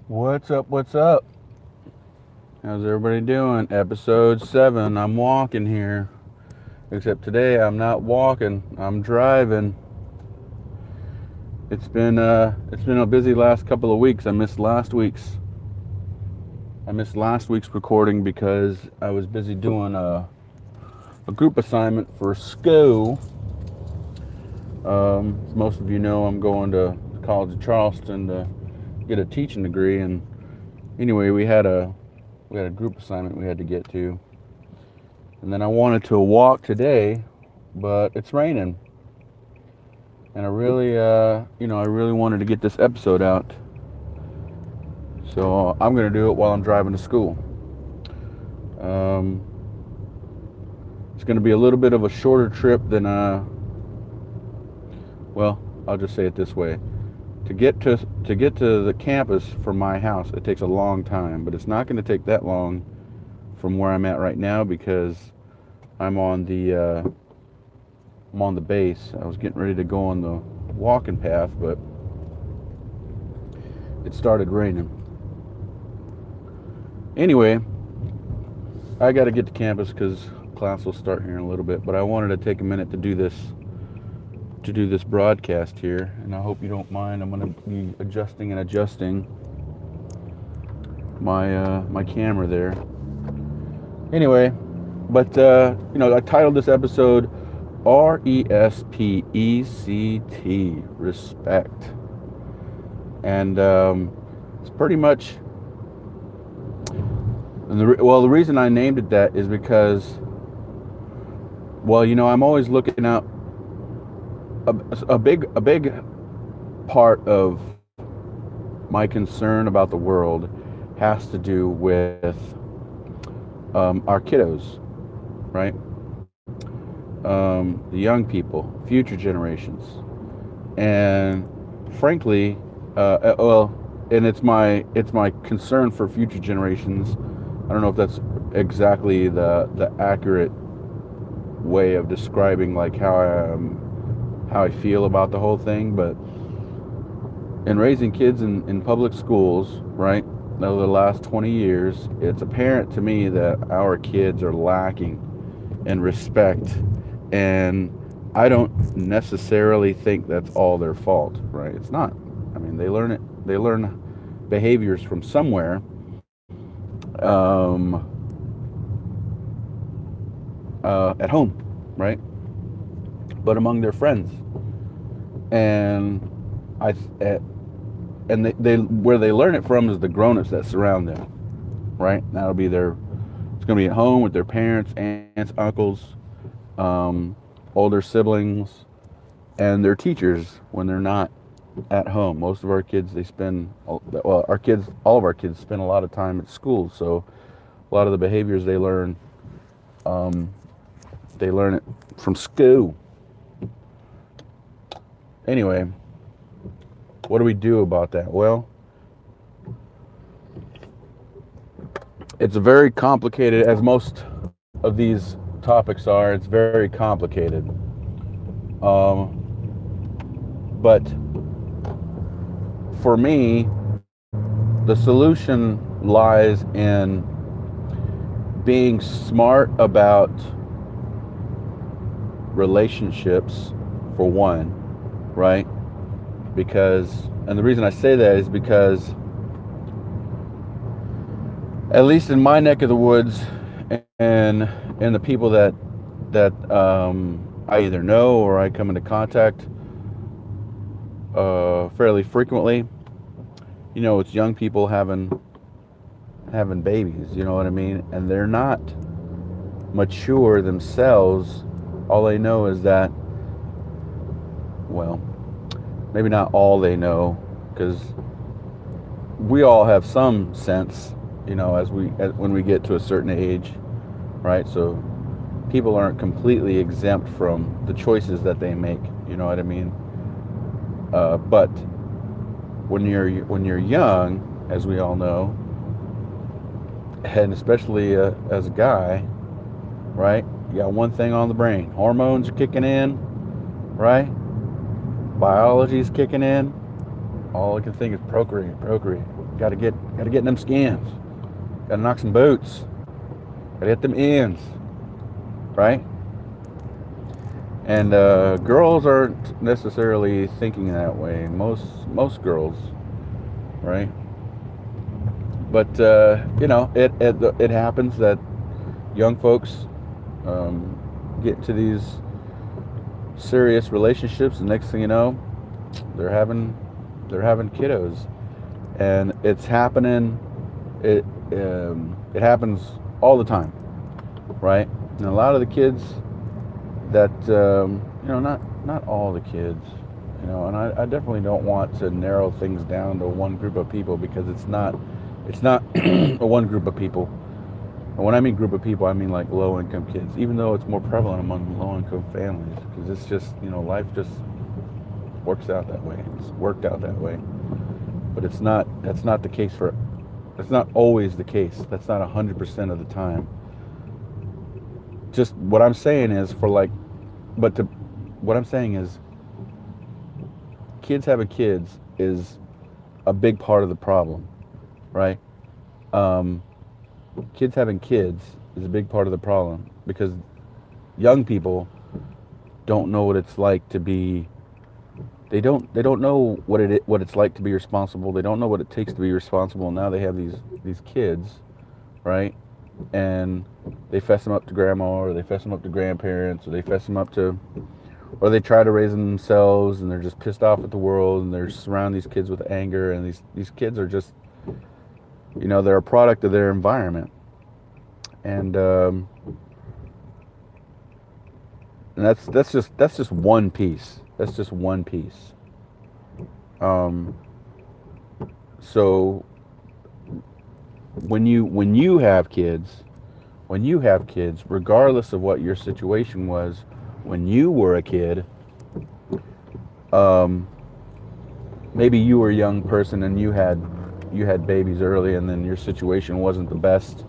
What's up? What's up? How's everybody doing? Episode 7. I'm walking here. Except today I'm not walking. I'm driving. It's been a busy last couple of weeks. I missed last week's recording because I was busy doing a group assignment for school. As most of you know, I'm going to the College of Charleston to get a teaching degree, and anyway, we had a group assignment we had to get to. And then I wanted to walk today, but it's raining. And I really wanted to get this episode out. So I'm going to do it while I'm driving to school. Um, it's going to be a little bit of a shorter trip than, well, I'll just say it this way. To get to the campus from my house, it takes a long time, but it's not going to take that long from where I'm at right now because I'm on the base. I was getting ready to go on the walking path, but it started raining. Anyway, I got to get to campus because class will start here in a little bit. But I wanted to take a minute to do this broadcast here, and I hope you don't mind. I'm going to be adjusting my camera there. Anyway, but I titled this episode RESPECT, respect. And it's pretty much, and the reason I named it that is because, I'm always looking out. A big part of my concern about the world has to do with our kiddos, right? The young people, future generations, and frankly, and it's my concern for future generations. I don't know if that's exactly the accurate way of describing like how I feel about the whole thing, but in raising kids in public schools, right, over the last 20 years, it's apparent to me that our kids are lacking in respect, and I don't necessarily think that's all their fault, right? It's not. I mean, they learn behaviors from somewhere. At home, right? But among their friends, and I and they where they learn it from is the grown-ups that surround them, right? That'll be it's going to be at home with their parents, aunts, uncles, older siblings, and their teachers when they're not at home. Most of our kids, all of our kids spend a lot of time at school, so a lot of the behaviors they learn it from school. Anyway, what do we do about that? Well, it's a very complicated, as most of these topics are, it's very complicated. But for me, the solution lies in being smart about relationships, for one, right? And the reason I say that is because, at least in my neck of the woods, and the people that I either know or I come into contact fairly frequently, it's young people having babies, you know what I mean? And they're not mature themselves. All they know is that, well, maybe not all they know, because we all have some sense, when we get to a certain age, right? So people aren't completely exempt from the choices that they make, you know what I mean? But when you're young, as we all know, and especially as a guy, right? You got one thing on the brain: hormones are kicking in, right? Biology's kicking in. All I can think is procreate. Gotta get in them skins. Gotta knock some boots. Gotta hit them ends, right? And girls aren't necessarily thinking that way. Most girls, right? But it happens that young folks get into these serious relationships, and next thing you know, they're having kiddos, and it's happening. It happens all the time, right? And a lot of the kids that not all the kids, and I definitely don't want to narrow things down to one group of people, because it's not a one group of people. And when I mean group of people, I mean like low income kids, even though it's more prevalent among low income families, because it's just, life just works out that way. It's worked out that way. But that's not the case that's not always the case. That's not 100% of the time. Just what I'm saying is what I'm saying is kids having kids is a big part of the problem, right? Kids having kids is a big part of the problem, because young people don't know what it's like to be. They don't know what it's like to be responsible. They don't know what it takes to be responsible. Now they have these kids, right? And they fess them up to grandma, or they fess them up to grandparents, or they fess them up to, or they try to raise them themselves, and they're just pissed off at the world, and they're surrounding these kids with anger, and these kids are just, they're a product of their environment. And that's just one piece. That's just one piece. So when you have kids, regardless of what your situation was when you were a kid, maybe you were a young person and you had babies early, and then your situation wasn't the best,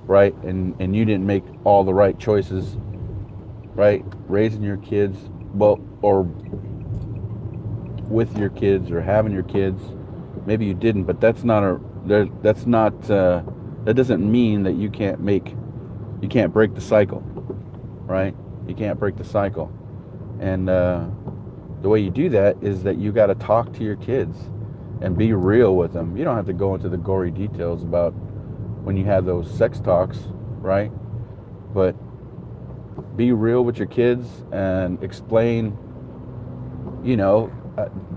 right? And you didn't make all the right choices, right? Raising your kids, or with your kids, or having your kids. Maybe you didn't, but that doesn't mean that you can't break the cycle, right? You can't break the cycle. And the way you do that is that you got to talk to your kids and be real with them. You don't have to go into the gory details about when you have those sex talks, right? But be real with your kids and explain,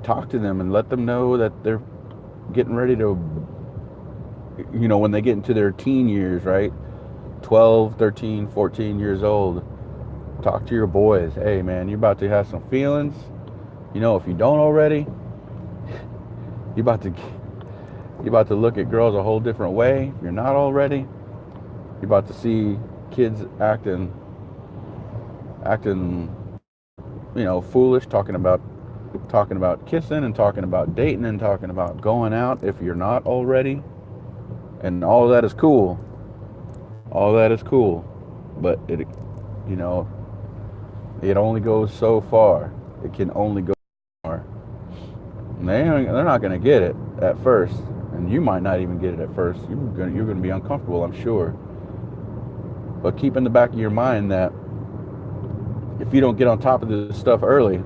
talk to them and let them know that they're getting ready to, when they get into their teen years, right? 12, 13, 14 years old, talk to your boys. Hey man, you're about to have some feelings. If you don't already, you're about to look at girls a whole different way. If you're not already, you're about to see kids acting, foolish, talking about kissing, and talking about dating, and talking about going out if you're not already. And all of that is cool. But it only goes so far. It can only go so far. And they're not going to get it at first, and you might not even get it at first. You're going to be uncomfortable, I'm sure. But keep in the back of your mind that if you don't get on top of this stuff early,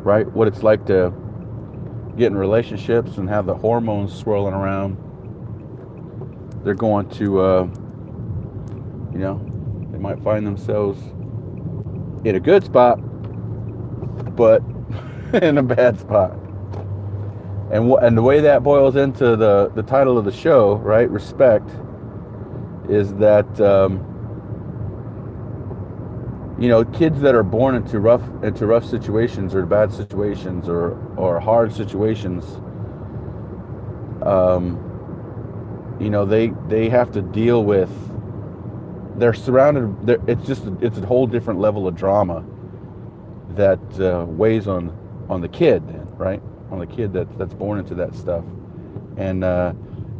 right, what it's like to get in relationships and have the hormones swirling around, they're going to, they might find themselves in a good spot, but in a bad spot. And the way that boils into the title of the show, right, respect, is that kids that are born into rough situations, or bad situations, or hard situations, they have to deal with, they're surrounded, it's a whole different level of drama that weighs on the kid, right? On the kid that's born into that stuff. And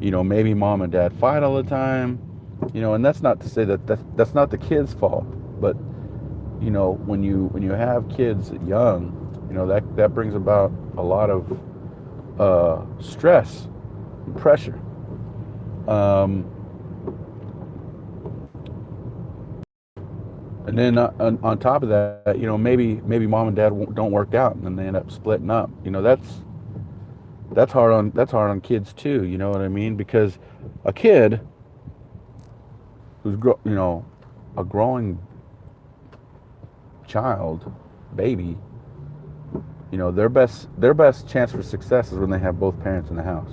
maybe mom and dad fight all the time, and that's not to say that's not the kid's fault, but when you have kids young, that brings about a lot of stress, pressure. Um, and then on top of that, maybe mom and dad don't work out, and then they end up splitting up. That's hard on kids too. You know what I mean? Because a kid who's a growing child, baby, their best chance for success is when they have both parents in the house,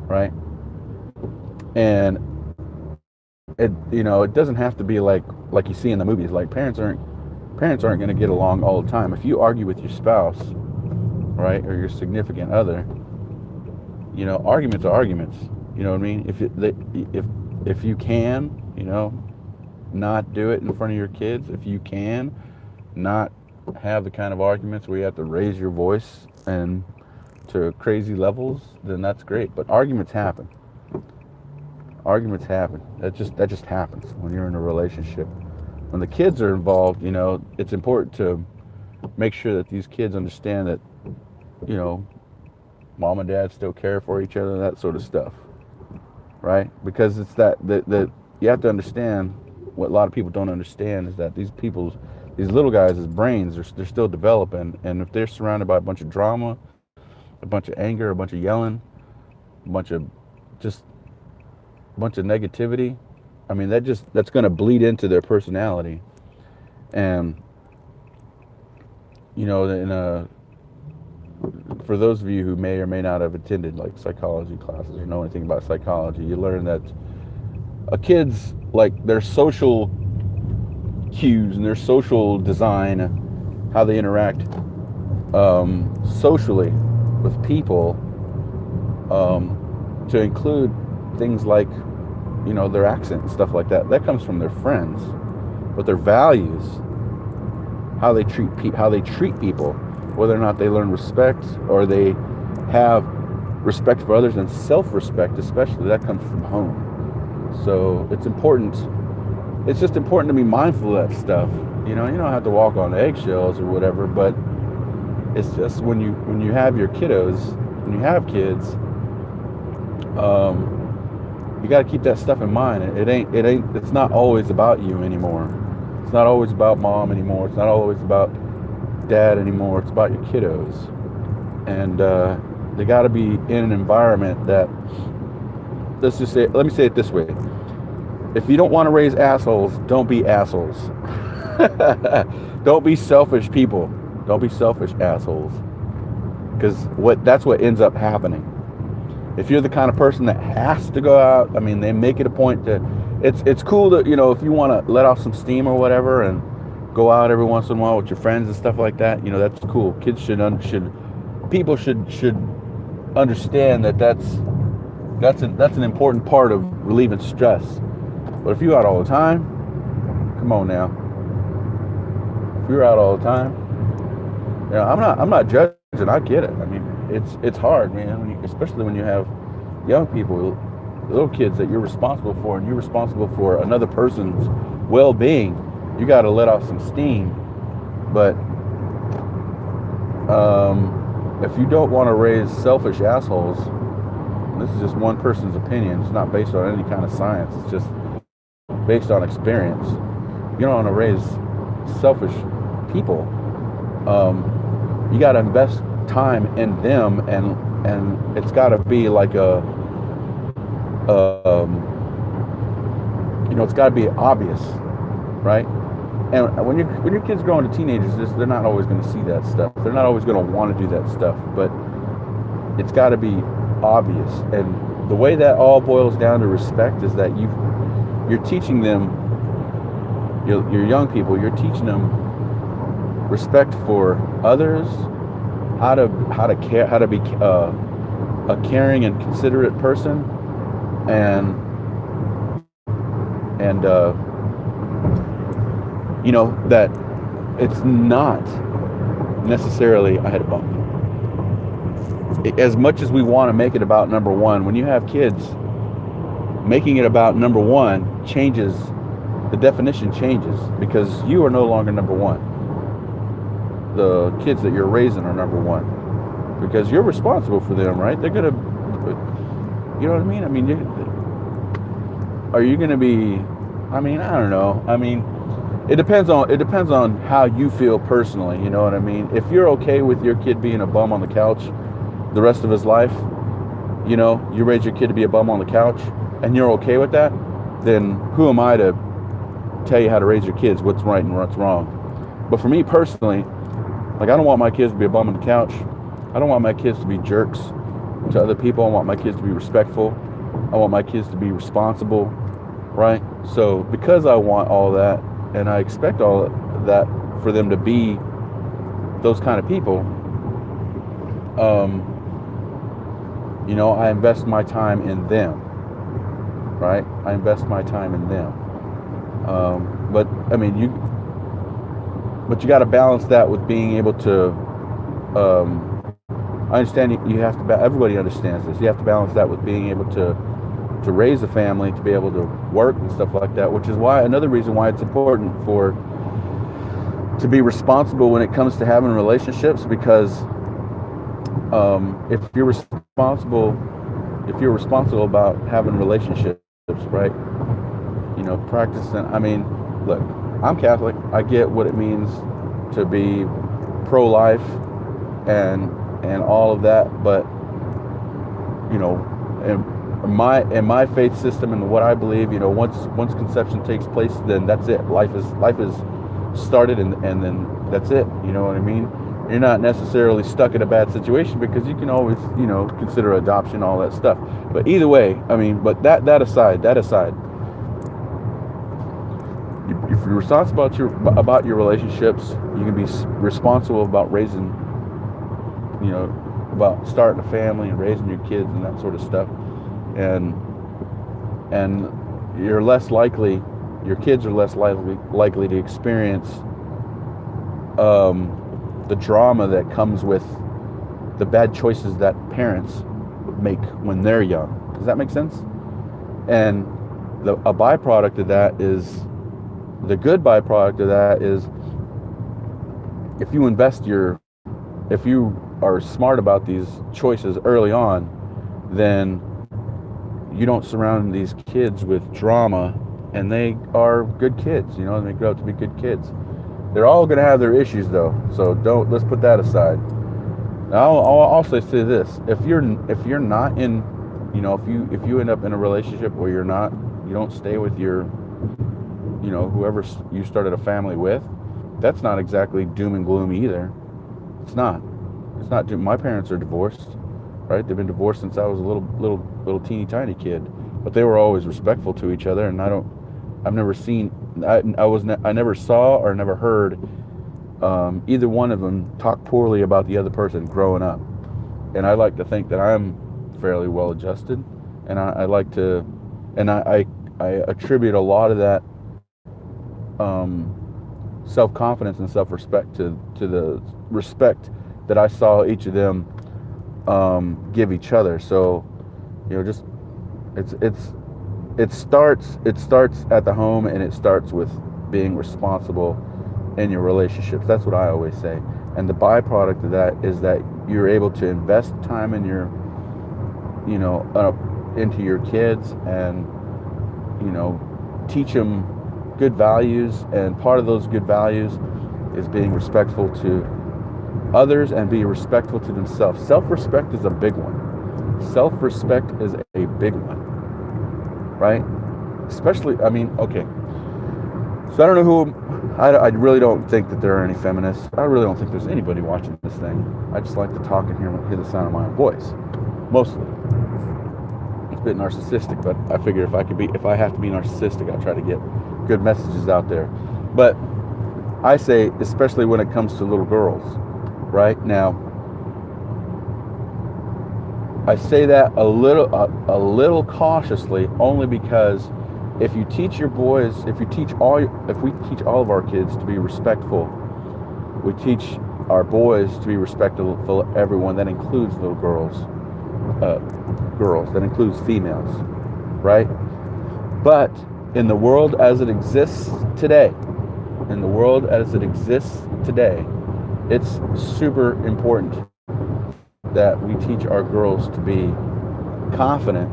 right? And it doesn't have to be like you see in the movies. Like parents aren't going to get along all the time. If you argue with your spouse, right, or your significant other, arguments are arguments. You know what I mean? If you can, not do it in front of your kids. If you can not have the kind of arguments where you have to raise your voice and to crazy levels, then that's great. But arguments happen. Arguments happen. That just happens when you're in a relationship. When the kids are involved, it's important to make sure that these kids understand that, mom and dad still care for each other, that sort of stuff, right? Because it's that you have to understand. What a lot of people don't understand is that these little guys' brains they're still developing, and if they're surrounded by a bunch of drama, a bunch of anger, a bunch of yelling, a bunch of negativity, I mean that's going to bleed into their personality. And for those of you who may or may not have attended like psychology classes or know anything about psychology, you learn that a kid's like their social cues and their social design, how they interact socially with people, to include things like their accent and stuff like that. That comes from their friends, but their values, how they treat people, whether or not they learn respect or they have respect for others and self-respect, especially, that comes from home. So it's important. It's just important to be mindful of that stuff. You don't have to walk on eggshells or whatever, but it's just when you have your kiddos, when you have kids, you got to keep that stuff in mind. It's not always about you anymore. It's not always about mom anymore. It's not always about dad anymore. It's about your kiddos. And they got to be in an environment that, let me say it this way. If you don't want to raise assholes, don't be assholes. Don't be selfish people. Don't be selfish assholes. Because that's what ends up happening. If you're the kind of person that has to go out, I mean, they make it a point to, it's cool to, if you want to let off some steam or whatever and go out every once in a while with your friends and stuff like that, that's cool. Kids people should understand that's an important part of relieving stress. But if you're out all the time, come on now. If you're out all the time, I'm not judging. I get it. I mean, it's hard, man. Especially when you have young people, little kids that you're responsible for, and you're responsible for another person's well-being. You got to let off some steam. But if you don't want to raise selfish assholes, this is just one person's opinion. It's not based on any kind of science. It's just based on experience. You don't want to raise selfish people. You got to invest time in them, and it's got to be like it's got to be obvious, right? And when your kids grow into teenagers, they're not always going to see that stuff. They're not always going to want to do that stuff, but it's got to be obvious. And the way that all boils down to respect is that you're teaching them, your young people, you're teaching them respect for others, how to care, how to be a caring and considerate person, and that it's not necessarily, I had a bump. As much as we want to make it about number one, when you have kids, making it about number one changes, the definition changes, because you are no longer number one. The kids that you're raising are number one, because you're responsible for them, right? They're gonna, You know what I mean? I mean, are you going to be? I mean, I don't know. I mean, it depends on how you feel personally. You know what I mean? If you're okay with your kid being a bum on the couch the rest of his life, you know, you raise your kid to be a bum on the couch, and you're okay with that, then who am I to tell you how to raise your kids, what's right and what's wrong? But for me personally, like, I don't want my kids to be a bum on the couch. I don't want my kids to be jerks to other people. I want my kids to be respectful. I want my kids to be responsible, right? So because I want all that, and I expect all that for them to be those kind of people, you know, I invest my time in them, right? I invest my time in them. But I mean, you got to balance that with being able to. I understand you have to. Everybody understands this. You have to balance that with being able to raise a family, to be able to work and stuff like that. Which is why another reason why it's important to be responsible when it comes to having relationships, because if you're responsible about having relationships, right? You know, practicing. I mean, look, I'm Catholic. I get what it means to be pro-life and all of that, but you know, in my faith system and what I believe, you know, once conception takes place, then that's it. Life is started, and then that's it. You know what I mean? You're not necessarily stuck in a bad situation, because you can always, you know, consider adoption, all that stuff. But either way, I mean, but that aside, if you're responsible about your relationships, you can be responsible about raising, you know, about starting a family and raising your kids and that sort of stuff, and you're less likely, your kids are less likely to experience the drama that comes with the bad choices that parents make when they're young. Does that make sense? And a byproduct of that is, the good byproduct of that is, if you are smart about these choices early on, then you don't surround these kids with drama, and they are good kids, you know, and they grow up to be good kids. They're all going to have their issues though, so let's put that aside. Now, I'll also say this: if you're not in, you know, if you end up in a relationship where you don't stay with your, you know, whoever you started a family with, that's not exactly doom and gloom either. It's not. My parents are divorced, right? They've been divorced since I was a little teeny tiny kid, but they were always respectful to each other, and I never saw or never heard either one of them talk poorly about the other person growing up. And I like to think that I'm fairly well adjusted, and I like to, and I attribute a lot of that self-confidence and self-respect to the respect that I saw each of them give each other. So, you know, just it starts at the home, and it starts with being responsible in your relationships. That's what I always say. And the byproduct of that is that you're able to invest time in your, you know, into your kids, and, you know, teach them good values. And part of those good values is being respectful to others and be respectful to themselves. Self-respect is a big one. Self-respect is a big one, right? Especially, I mean, okay. So I don't know who, I really don't think that there are any feminists. I really don't think there's anybody watching this thing. I just like to talk and hear the sound of my own voice, mostly. It's a bit narcissistic, but I figure if I have to be narcissistic, I'll try to get good messages out there. But I say, especially when it comes to little girls, right? Now, I say that a little cautiously, only because if we teach all of our kids to be respectful, we teach our boys to be respectful for everyone. That includes little girls, that includes females, right? But in the world as it exists today, it's super important that we teach our girls to be confident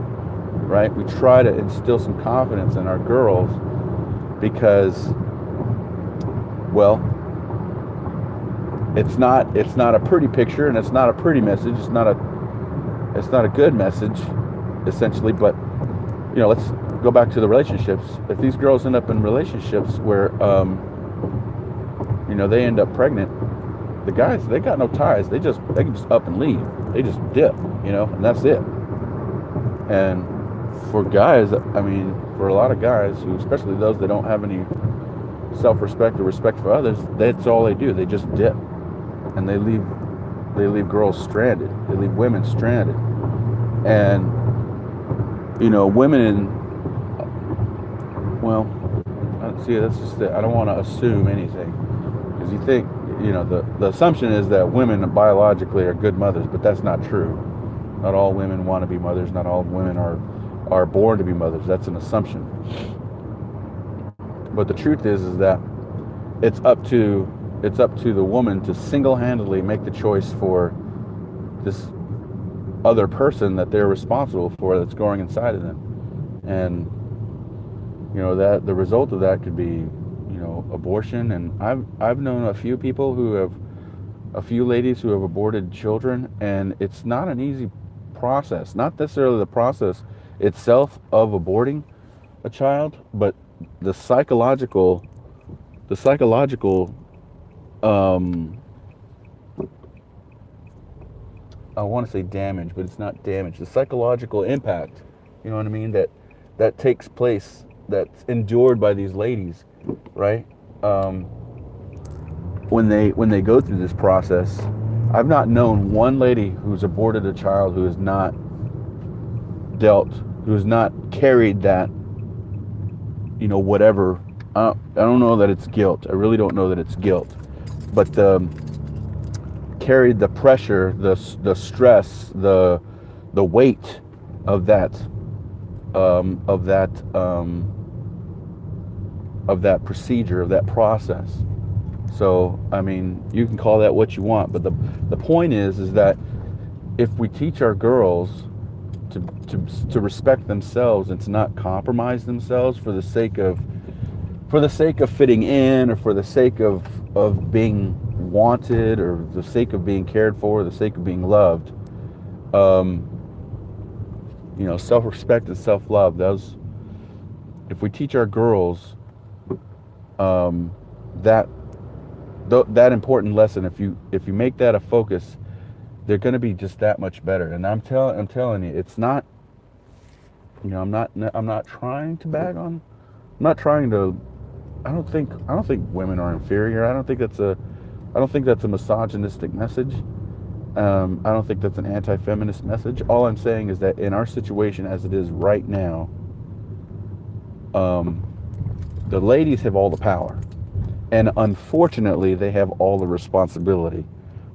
right? We try to instill some confidence in our girls because, well, it's not a pretty picture and it's not a pretty message. It's not a good message, essentially. But let's go back to the relationships. If these girls end up in relationships where they end up pregnant, the guys, they got no ties. They can just up and leave. They just dip, and that's it. And for guys, for a lot of guys, especially those that don't have any self-respect or respect for others, that's all they do. They just dip, and they leave girls stranded. They leave women stranded. And women that's just it. I don't want to assume anything, because you think the assumption is that women biologically are good mothers, but that's not true. Not all women want to be mothers. Not all women are born to be mothers. That's an assumption. But the truth is that it's up to the woman to single-handedly make the choice for this other person that they're responsible for, that's growing inside of them. And that the result of that could be abortion. And I've known a few ladies who have aborted children, and it's not an easy process. Not necessarily the process itself of aborting a child, but the psychological I want to say damage, but it's not damage. The psychological impact, you know what I mean, that takes place, that's endured by these ladies, right? When they go through this process, I've not known one lady who's aborted a child who has not carried that, whatever. I don't know that it's guilt. I really don't know that it's guilt, but carried the pressure, the stress, the weight of that procedure, of that process. So you can call that what you want, but the point is that if we teach our girls to respect themselves and to not compromise themselves for the sake of fitting in, or for the sake of being wanted, or the sake of being cared for, or the sake of being loved, self-respect and self-love, if we teach our girls that important lesson, if you make that a focus, they're going to be just that much better. And I'm telling you, it's not, I'm not trying to bag on, I'm not trying to, I don't think women are inferior. I don't think that's a misogynistic message. I don't think that's an anti-feminist message. All I'm saying is that in our situation as it is right now, the ladies have all the power, and unfortunately they have all the responsibility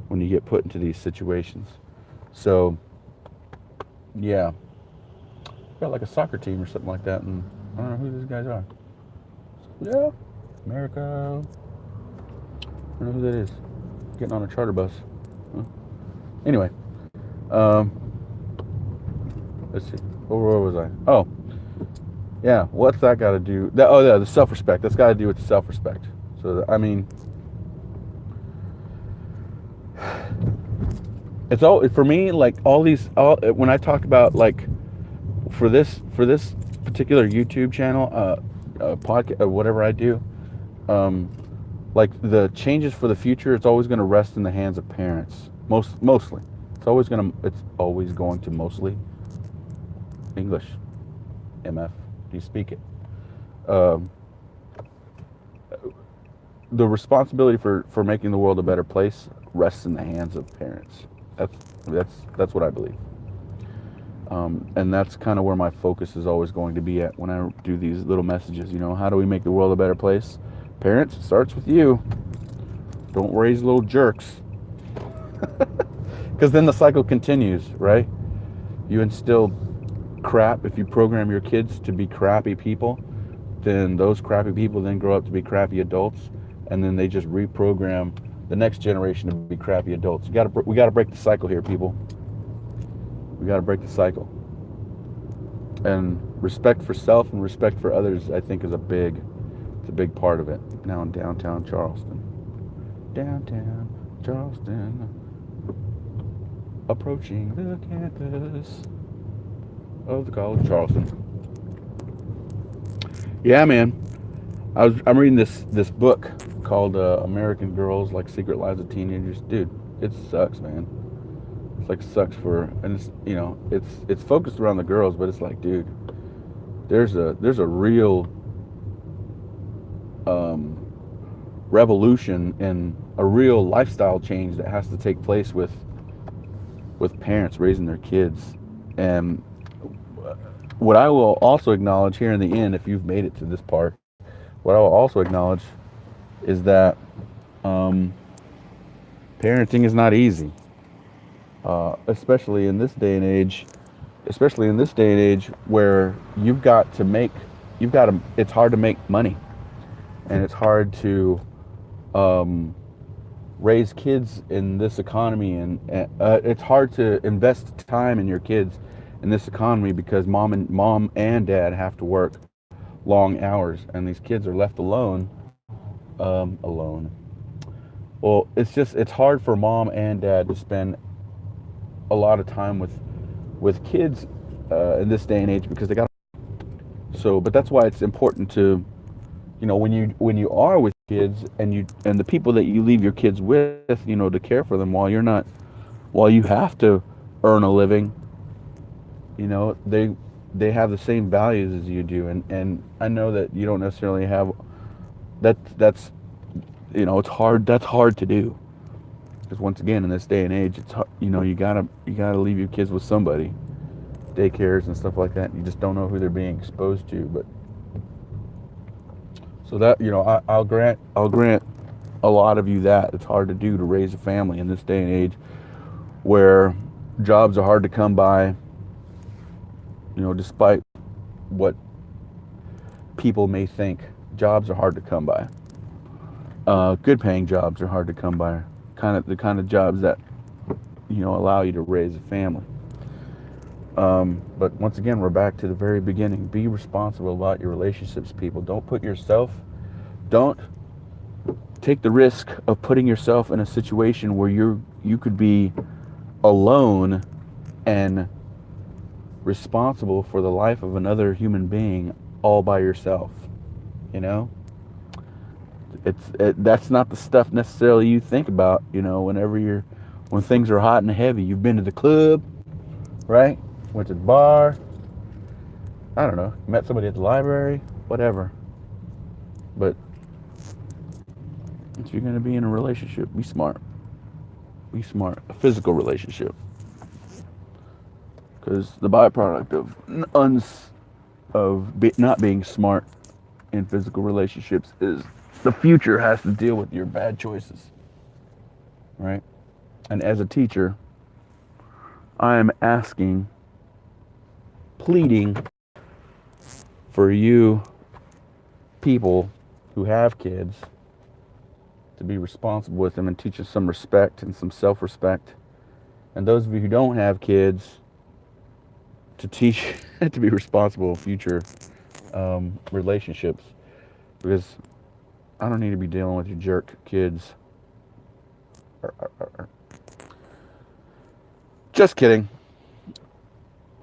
when you get put into these situations. So yeah, got like a soccer team or something like that, and I don't know who these guys are. Yeah, America. I don't know who that is. Getting on a charter bus. Huh? Anyway, let's see. Where was I? Oh, yeah. What's that got to do? The self-respect. That's got to do with the self-respect. So it's all for me. Like when I talk about, like, for this particular YouTube channel, podcast, whatever I do, like the changes for the future, it's always going to rest in the hands of parents. Mostly, it's always going to mostly English. MF, do you speak it? The responsibility for making the world a better place rests in the hands of parents. That's what I believe. And that's kind of where my focus is always going to be at when I do these little messages. How do we make the world a better place? Parents, it starts with you. Don't raise little jerks. Because then the cycle continues, right? You instill crap. If you program your kids to be crappy people, then those crappy people then grow up to be crappy adults, and then they just reprogram the next generation to be crappy adults. We got to break the cycle here, people. We got to break the cycle. And respect for self and respect for others, I think, is it's a big part of it. Now in downtown Charleston. Downtown Charleston, approaching the campus of the College of Charleston. Yeah, man. I'm reading this book called American Girls Like Secret Lives of Teenagers. Dude, it sucks, man. It's like sucks for, and it's, it's focused around the girls, but it's like, dude, there's a real um, revolution and a real lifestyle change that has to take place with parents raising their kids. And what I will also acknowledge here in the end, if you've made it to this part, what I will also acknowledge is that um, parenting is not easy, especially in this day and age. Especially in this day and age where you've got to. It's hard to make money, and it's hard to um, raise kids in this economy, and it's hard to invest time in your kids in this economy because mom and dad have to work long hours, and these kids are left alone. Well, it's hard for mom and dad to spend a lot of time with kids in this day and age because they got but that's why it's important to, when you are with kids and the people that you leave your kids with, to care for them while you have to earn a living. They have the same values as you do, and I know that you don't necessarily have that's it's hard. That's hard to do because once again, in this day and age, it's hard, you gotta leave your kids with somebody, daycares and stuff like that. You just don't know who they're being exposed to. But so that, I'll grant a lot of you that it's hard to do to raise a family in this day and age where jobs are hard to come by. Despite what people may think, jobs are hard to come by. Good paying jobs are hard to come by. The kind of jobs that allow you to raise a family. But once again, we're back to the very beginning. Be responsible about your relationships, people. Don't take the risk of putting yourself in a situation where you could be alone and responsible for the life of another human being all by yourself. You know, that's not the stuff necessarily you think about. When things are hot and heavy. You've been to the club, right? Went to the bar. I don't know. Met somebody at the library, whatever. But if you're gonna be in a relationship, be smart. Be smart. A physical relationship, because the byproduct of not being smart in physical relationships is the future has to deal with your bad choices, right? And as a teacher, I am asking, pleading for you people who have kids to be responsible with them and teach us some respect and some self-respect. And those of you who don't have kids, to teach to be responsible in future relationships, because I don't need to be dealing with your jerk kids. Just kidding.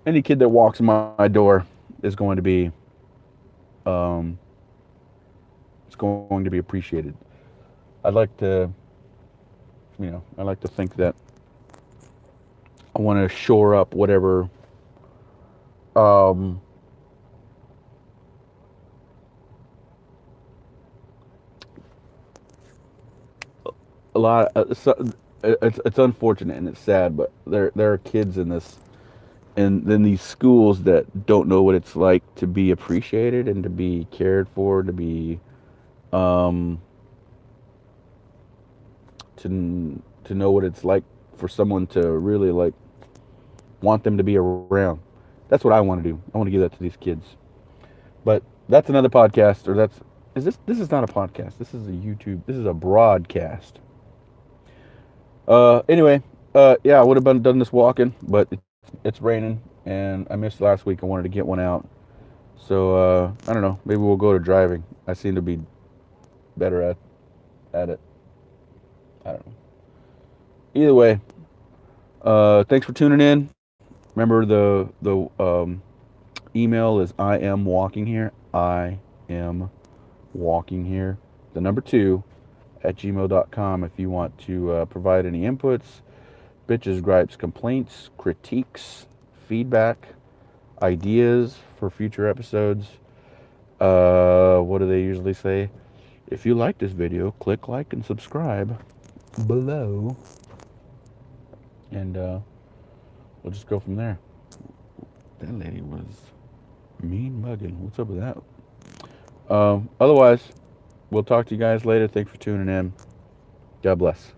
Any kid that walks in my door is going to be um, it's going to be appreciated. I'd like to, I like to think that I want to shore up whatever um, a lot. It's unfortunate and it's sad, but there are kids in these schools that don't know what it's like to be appreciated and to be cared for, to be um, to know what it's like for someone to really like want them to be around. That's what I want to do. I want to give that to these kids. But that's another podcast, or this is not a podcast. This is a YouTube. This is a broadcast. Anyway, yeah, I would have been done this walking, but it's raining and I missed last week. I wanted to get one out. So I don't know. Maybe we'll go to driving. I seem to be better at it. I don't know. Either way, thanks for tuning in. Remember the email is I am walking here. I am walking here. The number 2 at gmail.com if you want to provide any inputs, bitches, gripes, complaints, critiques, feedback, ideas for future episodes. What do they usually say? If you like this video, click like and subscribe below, and we'll just go from there. That lady was mean mugging. What's up with that? Otherwise, we'll talk to you guys later. Thanks for tuning in. God bless.